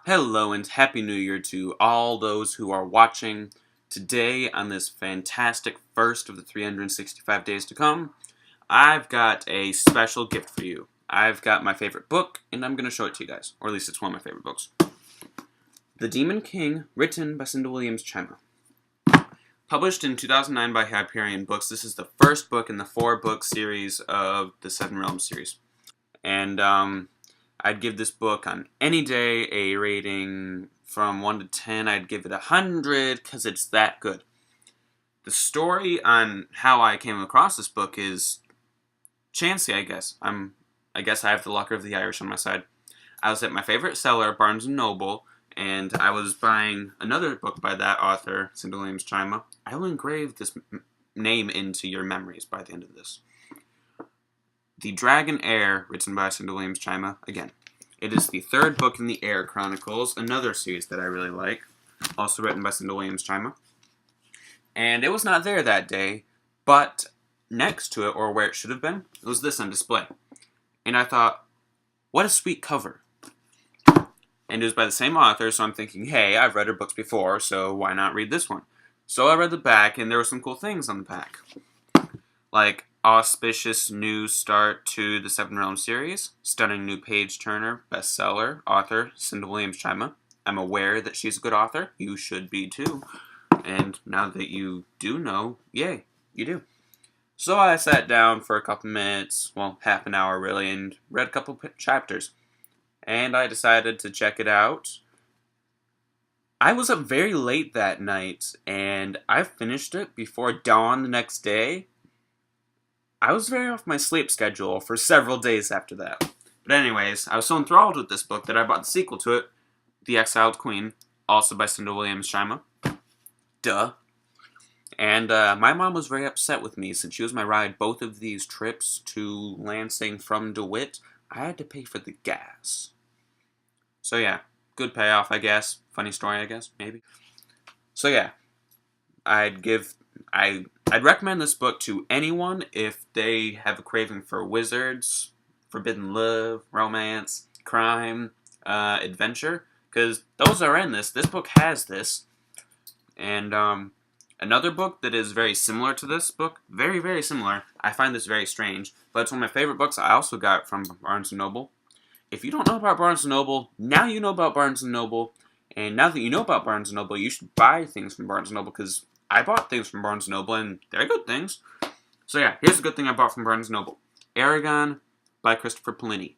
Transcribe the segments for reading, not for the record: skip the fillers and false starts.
Hello and Happy New Year to all those who are watching today on this fantastic first of the 365 days to come. I've got a special gift for you. I've got my favorite book, and I'm going to show it to you guys. Or at least it's one of my favorite books. The Demon King, written by Cinda Williams-Chima. Published in 2009 by Hyperion Books, this is the first book in the 4-book series of the Seven Realms series. And, I'd give this book on any day a rating from 1 to 10. I'd give it 100 because it's that good. The story on how I came across this book is chancy, I guess. I guess I have the luck of the Irish on my side. I was at my favorite seller, Barnes & Noble, and I was buying another book by that author, Cinda Williams-Chima. I will engrave this name into your memories by the end of this. The Dragon Heir, written by Cinda Williams-Chima, again. It is the third book in the Heir Chronicles, another series that I really like, also written by Cinda Williams-Chima. And it was not there that day, but next to it, or where it should have been, it was this on display. And I thought, what a sweet cover. And it was by the same author, so I'm thinking, hey, I've read her books before, so why not read this one? So I read the back, and there were some cool things on the back. Like, auspicious new start to the Seven Realms series, stunning new page-turner, bestseller, author, Cinda Williams-Chima. I'm aware that she's a good author. You should be, too. And now that you do know, yay, you do. So I sat down for a couple minutes, well, half an hour, really, and read a couple chapters. And I decided to check it out. I was up very late that night, and I finished it before dawn the next day. I was very off my sleep schedule for several days after that. But anyways, I was so enthralled with this book that I bought the sequel to it, The Exiled Queen, also by Cinda Williams-Chima. Duh. And my mom was very upset with me since she was my ride both of these trips to Lansing from DeWitt. I had to pay for the gas. So yeah, good payoff, I guess. Funny story, I guess, maybe. So yeah, I'd recommend this book to anyone if they have a craving for wizards, forbidden love, romance, crime, adventure, because those are in this. This book has this. And another book that is very similar to this book, very, very similar. I find this very strange, but it's one of my favorite books I also got from Barnes & Noble. If you don't know about Barnes & Noble, now you know about Barnes & Noble, and now that you know about Barnes & Noble, you should buy things from Barnes & Noble, because I bought things from Barnes & Noble, and they're good things. So yeah, here's a good thing I bought from Barnes & Noble. Eragon by Christopher Paolini.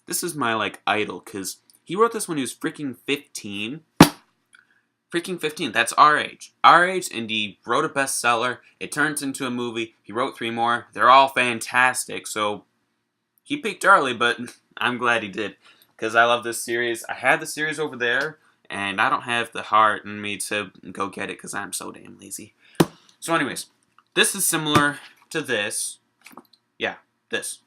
This is my, idol, because he wrote this when he was freaking 15. Freaking 15, that's our age. Our age, and he wrote a bestseller. It turns into a movie. He wrote 3 more. They're all fantastic, so he peaked early, but I'm glad he did, because I love this series. I had the series over there, and I don't have the heart in me to go get it because I'm so damn lazy. So anyways, this is similar to this. Yeah, this.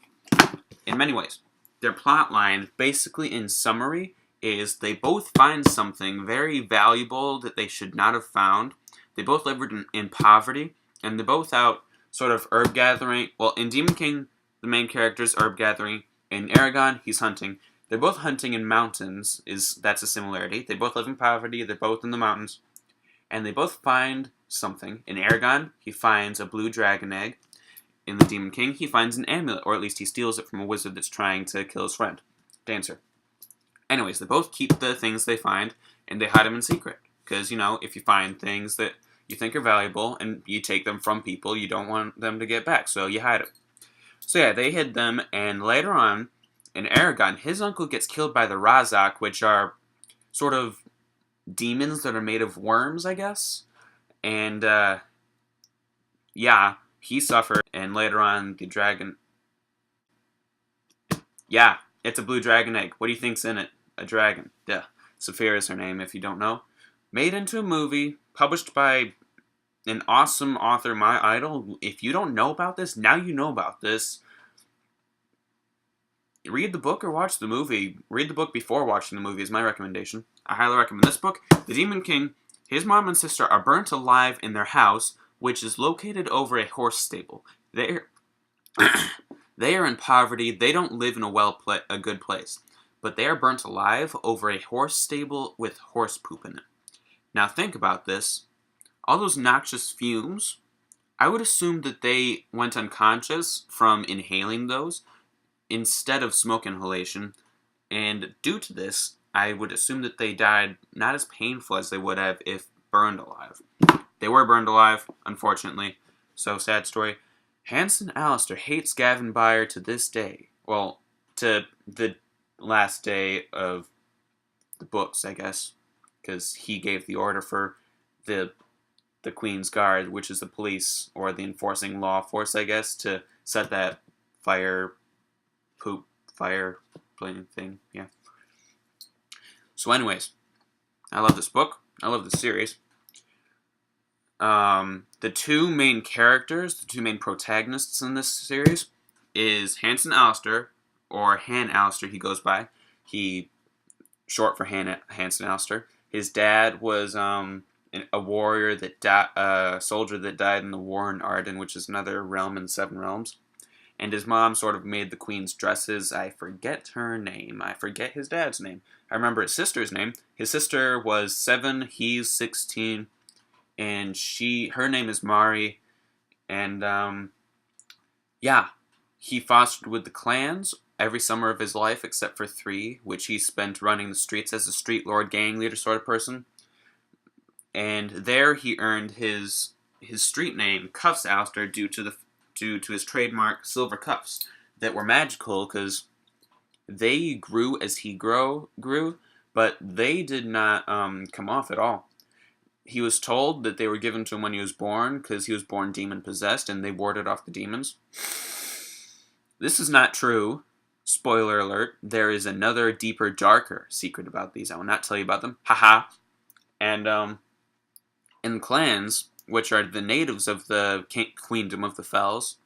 In many ways. Their plot line, basically in summary, is they both find something very valuable that they should not have found. They both lived in poverty, and they're both out sort of herb gathering. Well, in Demon King, the main character is herb gathering. In Eragon, he's hunting. They're both hunting in mountains, that's a similarity. They both live in poverty, they're both in the mountains. And they both find something. In Eragon, he finds a blue dragon egg. In the Demon King, he finds an amulet, or at least he steals it from a wizard that's trying to kill his friend, Dancer. Anyways, they both keep the things they find, and they hide them in secret. Because, if you find things that you think are valuable, and you take them from people, you don't want them to get back, so you hide them. So yeah, they hid them, and later on, in Eragon, his uncle gets killed by the Razak, which are sort of demons that are made of worms, I guess. And, yeah, he suffered, and later on, the dragon... Yeah, it's a blue dragon egg. What do you think's in it? A dragon. Duh. Saphira is her name, if you don't know. Made into a movie, published by an awesome author, my idol. If you don't know about this, now you know about this. Read the book or watch the movie. Read the book before watching the movie is my recommendation. I highly recommend this book. The Demon King, his mom and sister are burnt alive in their house, which is located over a horse stable. They are in poverty. They don't live in a good place. but they are burnt alive over a horse stable with horse poop in it. Now think about this. All those noxious fumes, I would assume that they went unconscious from inhaling those instead of smoke inhalation, and due to this, I would assume that they died not as painful as they would have if burned alive. They were burned alive, unfortunately, so sad story. Hanson Alister hates Gavin Byer to this day. Well, to the last day of the books, I guess, because he gave the order for the Queen's Guard, which is the police or the enforcing law force, I guess, to set that fire plane thing. Yeah. So, anyways, I love this book. I love this series. The two main characters, the two main protagonists in this series, is Hanson Alister, or Han Alister he goes by. He, short for Hanson Alister. His dad was a warrior a soldier that died in the war in Arden, which is another realm in the Seven Realms. And his mom sort of made the queen's dresses. I forget her name. I forget his dad's name. I remember his sister's name. His sister was 7, he's 16, and her name is Mari. And yeah, he fostered with the clans every summer of his life except for 3, which he spent running the streets as a street lord gang leader sort of person. And there he earned his street name, Cuffs Alister, due to his trademark silver cuffs that were magical because they grew as he grew, but they did not come off at all. He was told that they were given to him when he was born because he was born demon-possessed and they warded off the demons. This is not true. Spoiler alert, there is another deeper, darker secret about these. I will not tell you about them. Haha. And in clans, which are the natives of the Queendom of the Fells,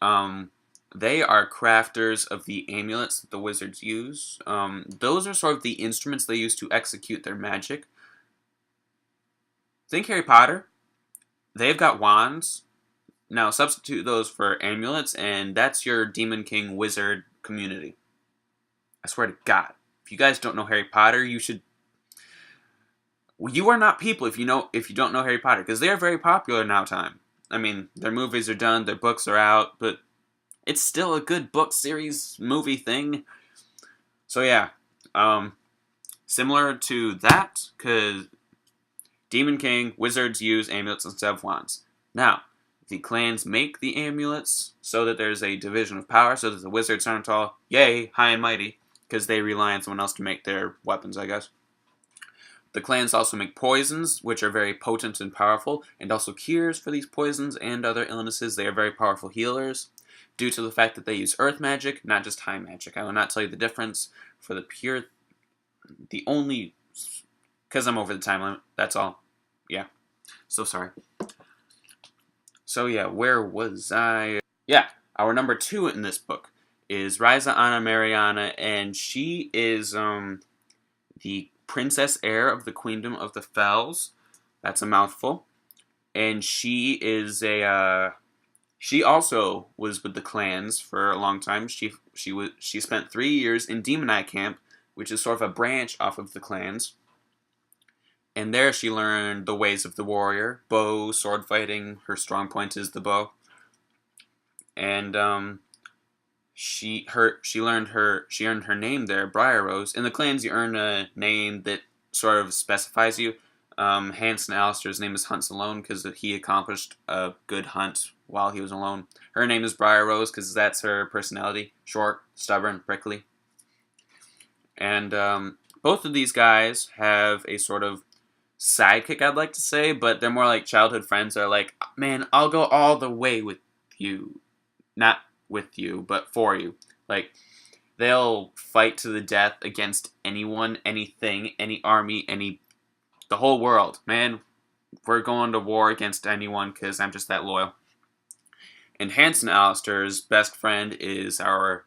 they are crafters of the amulets that the wizards use. Those are sort of the instruments they use to execute their magic. Think Harry Potter. They've got wands. Now substitute those for amulets, and that's your Demon King wizard community. I swear to God. If you guys don't know Harry Potter, you should... You are not people if you don't know Harry Potter, because they are very popular now time. I mean, their movies are done, their books are out, but it's still a good book series movie thing. So yeah, similar to that, because Demon King, wizards use amulets instead of wands. Now, the clans make the amulets so that there's a division of power, so that the wizards aren't all, yay, high and mighty, because they rely on someone else to make their weapons, I guess. The clans also make poisons, which are very potent and powerful, and also cures for these poisons and other illnesses. They are very powerful healers, due to the fact that they use earth magic, not just high magic. I will not tell you the difference for because I'm over the time limit, that's all. Yeah, so sorry. So yeah, where was I? Yeah, our number 2 in this book is Ryza Anna Mariana, and she is the princess heir of the Queendom of the Fells. That's a mouthful. And she is she also was with the clans for a long time. She spent 3 years in Demon Eye Camp, which is sort of a branch off of the clans. And there she learned the ways of the warrior, bow, sword fighting. Her strong point is the bow. And she earned her name there, Briar Rose. In the clans, you earn a name that sort of specifies you. Hanson Alister's name is Hunts Alone because he accomplished a good hunt while he was alone. Her name is Briar Rose because that's her personality. Short, stubborn, prickly. And both of these guys have a sort of sidekick, I'd like to say, but they're more like childhood friends that are like, man, I'll go all the way with you. Not with you, but for you. Like, they'll fight to the death against anyone, anything, any army, the whole world. Man, we're going to war against anyone because I'm just that loyal. And Hanson Alister's best friend is our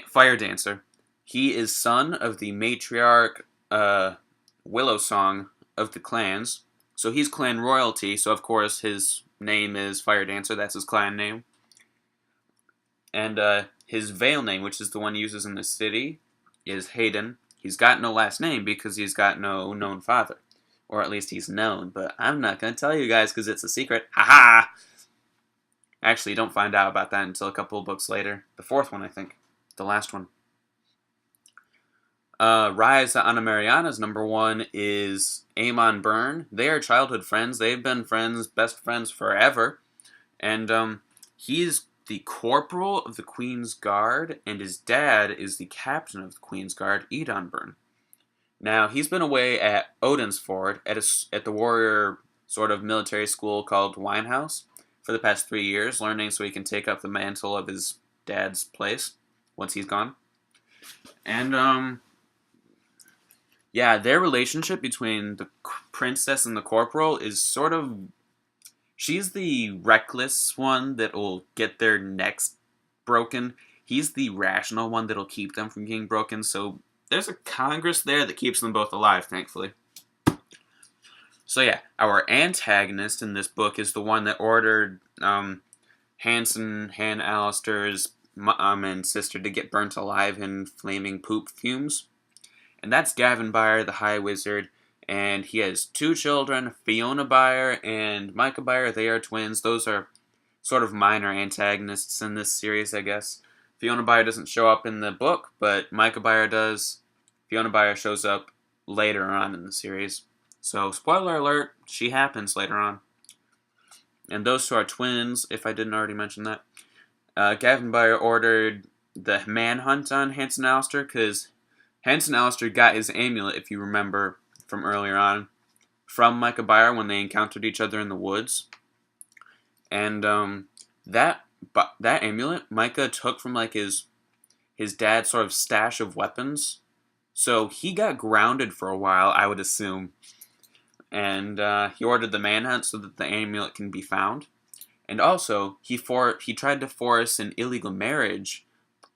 fire dancer. He is son of the matriarch Willow Song of the clans. So he's clan royalty, so of course his name is Fire Dancer. That's his clan name. And his veil name, which is the one he uses in the city, is Hayden. He's got no last name because he's got no known father. Or at least he's known, but I'm not going to tell you guys because it's a secret. Haha! Actually, you don't find out about that until a couple of books later. The fourth one, I think. The last one. Ryza Anna Mariana's number one is Aemon Byrne. They are childhood friends. They've been friends, best friends forever. And he's the corporal of the Queen's Guard, and his dad is the captain of the Queen's Guard, Edon Byrne. Now, he's been away at Odinsford at the warrior sort of military school called Winehouse for the past 3 years, learning so he can take up the mantle of his dad's place once he's gone. And, yeah, their relationship between the princess and the corporal is sort of... She's the reckless one that will get their necks broken. He's the rational one that'll keep them from getting broken, so... There's a Congress there that keeps them both alive, thankfully. So yeah, our antagonist in this book is the one that ordered Hansen, Han Alistair's mom and sister to get burnt alive in flaming poop fumes. And that's Gavin Byer, the High Wizard, and he has 2 children, Fiona Byer and Micah Byer. They are twins. Those are sort of minor antagonists in this series, I guess. Fiona Byer doesn't show up in the book, but Micah Byer does. Fiona Byer shows up later on in the series. So, spoiler alert, she happens later on. And those 2 are twins, if I didn't already mention that. Gavin Byer ordered the manhunt on Hansen Alistair, because Hansen Alistair got his amulet, if you remember from earlier on, from Micah Byer when they encountered each other in the woods. And that amulet Micah took from like his dad's sort of stash of weapons. So he got grounded for a while, I would assume. And he ordered the manhunt so that the amulet can be found. And also, he tried to force an illegal marriage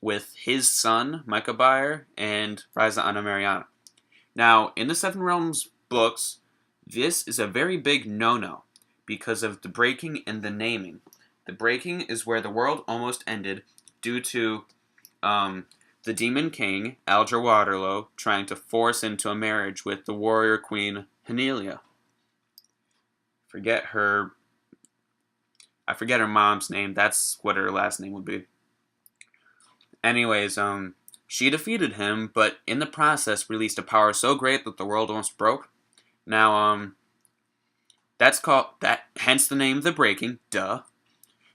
with his son, Micah Byer, and Ryza Anna Mariana. Now, in the Seven Realms books, this is a very big no-no because of the breaking and the naming. The breaking is where the world almost ended due to the Demon King, Alger Waterlow, trying to force into a marriage with the warrior queen, Hanelia. I forget her mom's name. That's what her last name would be. Anyways, she defeated him, but in the process released a power so great that the world almost broke. Now, hence the name The Breaking, duh.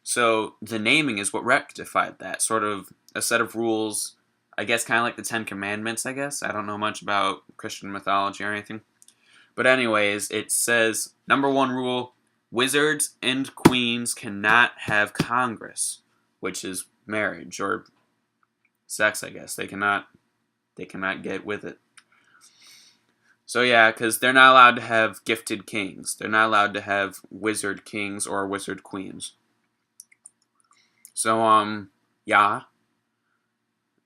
So, the naming is what rectified that. Sort of a set of rules, I guess kind of like the 10 Commandments, I guess. I don't know much about Christian mythology or anything. But anyways, it says, number 1 rule, wizards and queens cannot have Congress, which is marriage, or sex, I guess. They cannot get with it. So yeah, because they're not allowed to have gifted kings. They're not allowed to have wizard kings or wizard queens. So, yeah.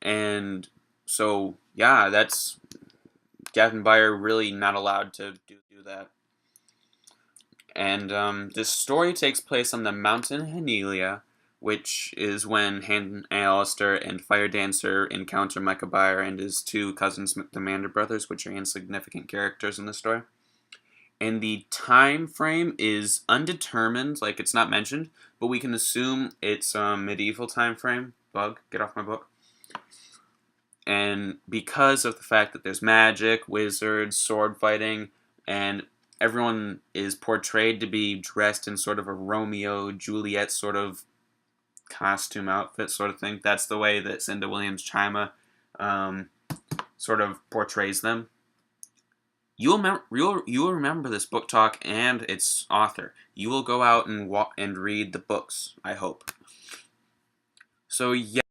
And so, yeah, that's Gavin Byer really not allowed to do that. And this story takes place on the Mountain Hanelia, which is when Han Alistair and Fire Dancer encounter Micah Byer and his 2 cousins, the Mander brothers, which are insignificant characters in the story. And the time frame is undetermined, like it's not mentioned, but we can assume it's a medieval time frame. Bug, get off my book. And because of the fact that there's magic, wizards, sword fighting, and everyone is portrayed to be dressed in sort of a Romeo, Juliet sort of costume outfit sort of thing. That's the way that Cinda Williams-Chima sort of portrays them. You'll remember this book talk and its author. You will go out and read the books, I hope. So yeah.